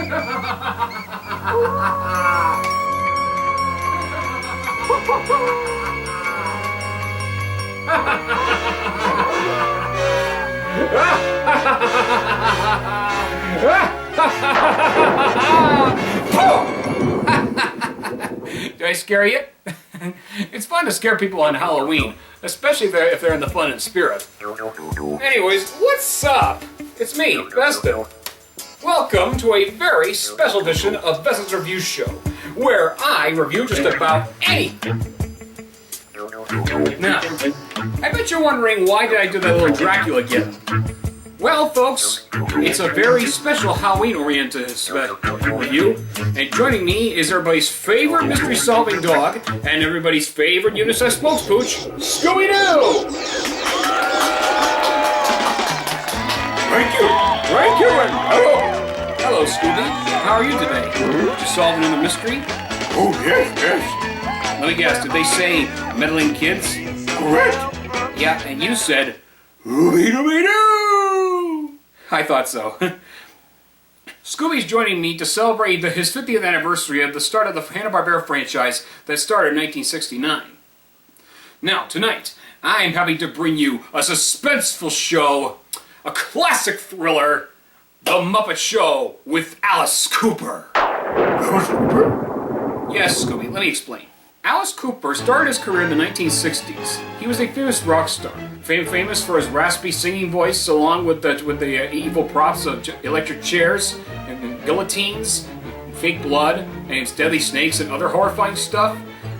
Do I scare you? It's fun to scare people on Halloween, especially if they're in the fun and spirit. Anyways, what's up? It's me, Veston. Welcome to a very special edition of Veston's Review Show, where I review just about anything. Now, I bet you're wondering why did I do that little Dracula again? Well, folks, it's a very special Halloween-oriented review, and joining me is everybody's favorite mystery-solving dog and everybody's favorite unisex spokespooch, Scooby-Doo! Thank you, and hello, Scooby. How are you today? Did you solve another mystery? Oh, yes. Let me guess, did they say meddling kids? Correct. Yeah, and you said, Scooby-Doo! I thought so. Scooby's joining me to celebrate his 50th anniversary of the start of the Hanna-Barbera franchise that started in 1969. Now, tonight, I'm happy to bring you a suspenseful show, a classic thriller, The Muppet Show with Alice Cooper. Alice Cooper? Yes, Scooby, let me explain. Alice Cooper started his career in the 1960s. He was a famous rock star, famous for his raspy singing voice, along with the evil props of electric chairs, and guillotines, and fake blood, and his deadly snakes and other horrifying stuff.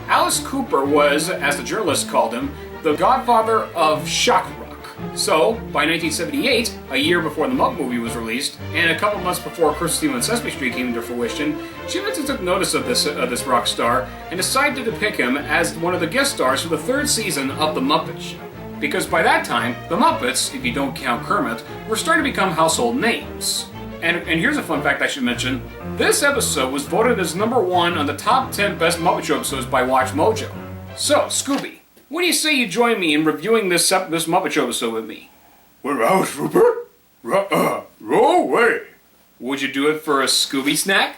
Alice Cooper was, as the journalists called him, the godfather of shock rock. So, by 1978, a year before the Muppet movie was released, and a couple months before Christmas on Sesame Street came into fruition, Jim Henson took notice of this rock star and decided to pick him as one of the guest stars for the third season of The Muppet Show. Because by that time, the Muppets, if you don't count Kermit, were starting to become household names. And here's a fun fact I should mention. This episode was voted as #1 on the top 10 best Muppet Show episodes by Watch Mojo. So, Scooby, what do you say you join me in reviewing this Muppet Show episode with me? Well, Alice Cooper? Roll away. Would you do it for a Scooby snack?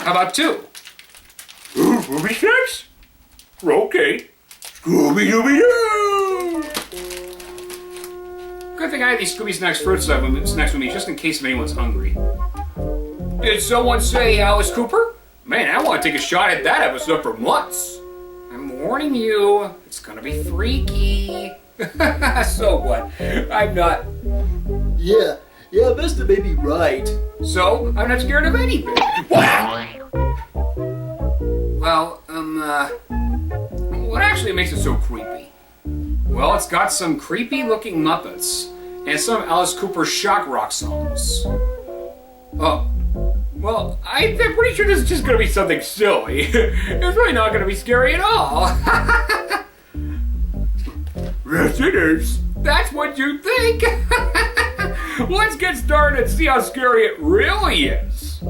How about 2? Scooby snacks? Okay. Scooby-Dooby-Doo! Good thing I have these Scooby snacks fruit snacks with me just in case if anyone's hungry. Did someone say Alice Cooper? Man, I want to take a shot at that episode for months. I'm warning you, it's gonna be freaky. So what? I'm not. Yeah, Veston may be right. So, I'm not scared of anything. Well, what actually makes it so creepy? Well, it's got some creepy looking Muppets and some Alice Cooper shock rock songs. Oh. Well, I'm pretty sure this is just gonna be something silly. It's really not gonna be scary at all. Yes, it is. That's what you think? Let's get started and see how scary it really is.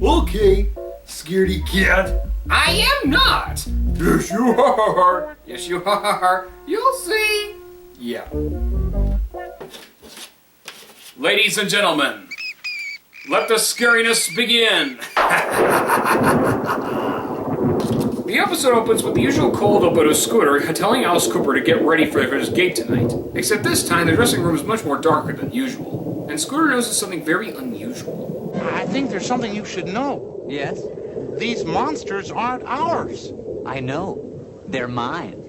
Okay, scaredy cat. I am not. Yes, you are. Yes, you are. You'll see. Yeah. Ladies and gentlemen, let the scariness begin! The episode opens with the usual cold open of Scooter telling Alice Cooper to get ready for his gig tonight. Except this time, the dressing room is much more darker than usual. And Scooter notices something very unusual. I think there's something you should know. Yes? These monsters aren't ours. I know. They're mine.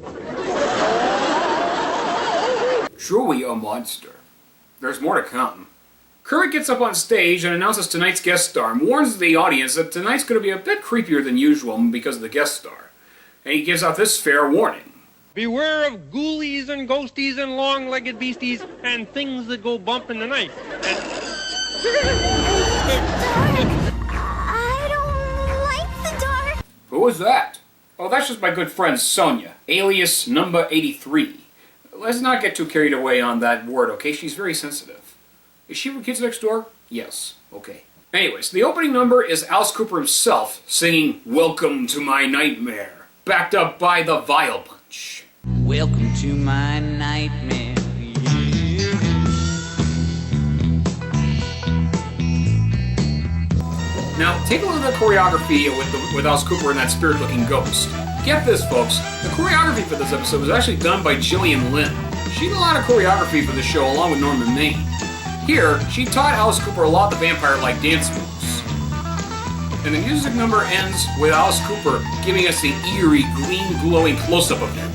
Truly a monster. There's more to come. Kermit gets up on stage and announces tonight's guest star and warns the audience that tonight's going to be a bit creepier than usual because of the guest star. And he gives out this fair warning. Beware of ghoulies and ghosties and long-legged beasties and things that go bump in the night. I don't like the dark. Who was that? Oh, that's just my good friend Sonia, alias number 83. Let's not get too carried away on that word, okay? She's very sensitive. Is she from Kids Next Door? Yes. Okay. Anyways, the opening number is Alice Cooper himself singing Welcome to My Nightmare, backed up by the Vile Bunch. Welcome to my nightmare. Yeah. Now, take a look at the choreography with Alice Cooper and that spirit-looking ghost. Get this, folks. The choreography for this episode was actually done by Gillian Lynn. She did a lot of choreography for the show along with Norman Maine. Here, she taught Alice Cooper a lot of the vampire-like dance moves. And the music number ends with Alice Cooper giving us the eerie, green, glowing close-up of him.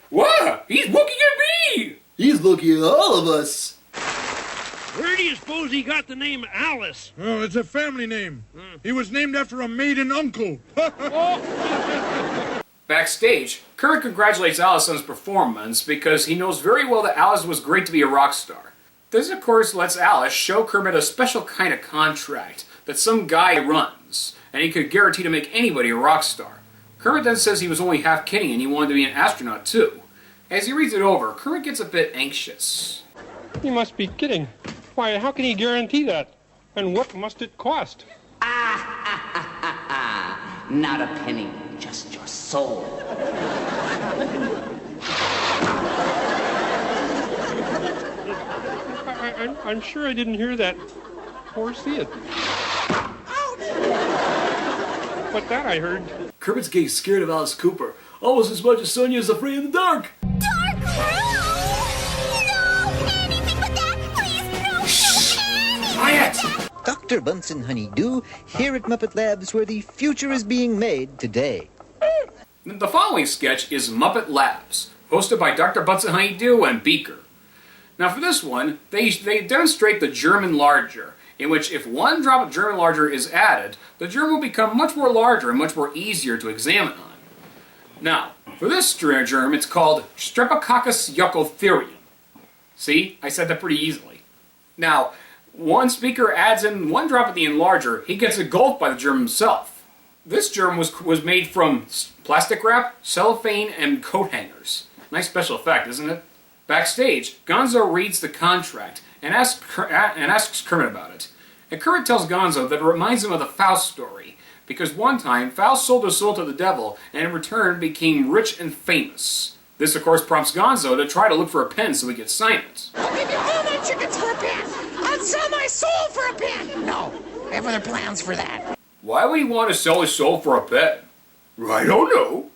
What? He's looking at me! He's looking at all of us. Where do you suppose he got the name Alice? Oh, it's a family name. He was named after a maiden uncle. Backstage, Kermit congratulates Alice on his performance because he knows very well that Alice was great to be a rock star. This, of course, lets Alice show Kermit a special kind of contract that some guy runs, and he could guarantee to make anybody a rock star. Kermit then says he was only half kidding and he wanted to be an astronaut too. As he reads it over, Kermit gets a bit anxious. You must be kidding. Why, how can he guarantee that? And what must it cost? Not a penny, just your soul. I'm sure I didn't hear that or see it. But that I heard. Kermit's getting scared of Alice Cooper, almost as much as Sonia's afraid of the dark. Dark room! No! Anything but that! Please, no! Quiet! Dr. Bunsen Honeydew, here at Muppet Labs where the future is being made today. The following sketch is Muppet Labs, hosted by Dr. Bunsen Honeydew and Beaker. Now for this one, they demonstrate the germ enlarger, in which if one drop of germ enlarger is added, the germ will become much more larger and much more easier to examine on. Now, for this germ, it's called Streptococcus yuccotherium. See? I said that pretty easily. Now, once Beaker adds in one drop of the enlarger, he gets engulfed by the germ himself. This germ was made from plastic wrap, cellophane, and coat hangers. Nice special effect, isn't it? Backstage, Gonzo reads the contract and asks Kermit about it. And Kermit tells Gonzo that it reminds him of the Faust story, because one time Faust sold his soul to the devil and in return became rich and famous. This, of course, prompts Gonzo to try to look for a pen so he can sign it. I'll give you all my chickens for a pen. I'll sell my soul for a pen. No, I have other plans for that. Why would he want to sell his soul for a pen? I don't know.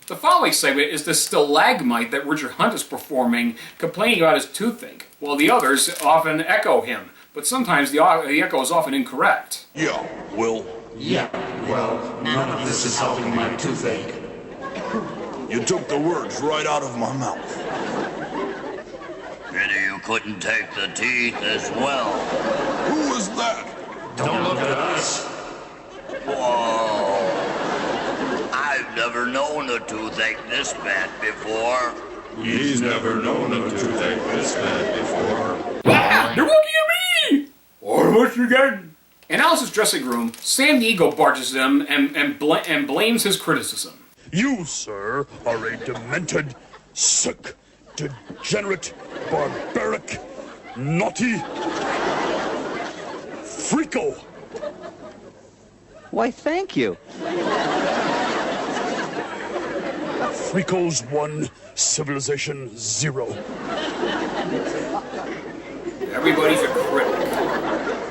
The following segment is the stalagmite that Richard Hunt is performing, complaining about his toothache, while the others often echo him, but sometimes the echo is often incorrect. Yeah, well, None of this is helping my toothache. you took the words right out of my mouth. Pity you couldn't take the teeth as well. Who was that? Don't look at us. Whoa. I've never known a toothache this bad before. He's never known a toothache this bad before. Ah! They're looking at me! Or what you get? In Alice's dressing room, Sam the Eagle barges in and blames his criticism. You, sir, are a demented, sick, degenerate, barbaric, naughty freako. Why, thank you. Freakos 1, civilization 0. Everybody's a critic.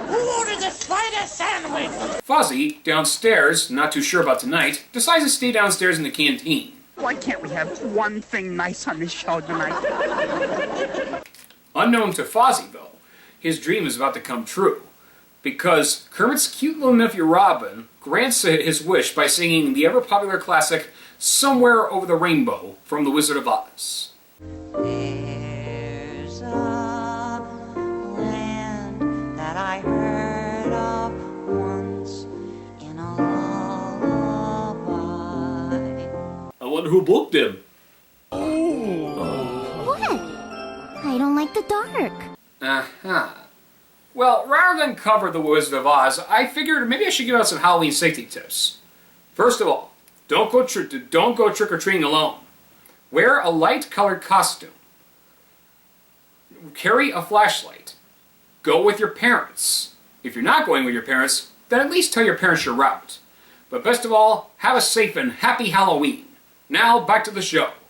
Who ordered the slightest sandwich? Fozzie, downstairs, not too sure about tonight, decides to stay downstairs in the canteen. Why can't we have one thing nice on this show tonight? Unknown to Fozzie, though, his dream is about to come true, because Kermit's cute little nephew Robin grants his wish by singing the ever-popular classic Somewhere Over the Rainbow from The Wizard of Oz. There's a land that I heard of once in a lullaby. I wonder who booked him. What? I don't like the dark. Uh-huh. Well, rather than cover The Wizard of Oz, I figured maybe I should give out some Halloween safety tips. First of all, don't go trick-or-treating alone. Wear a light-colored costume. Carry a flashlight. Go with your parents. If you're not going with your parents, then at least tell your parents your route. But best of all, have a safe and happy Halloween. Now, back to the show.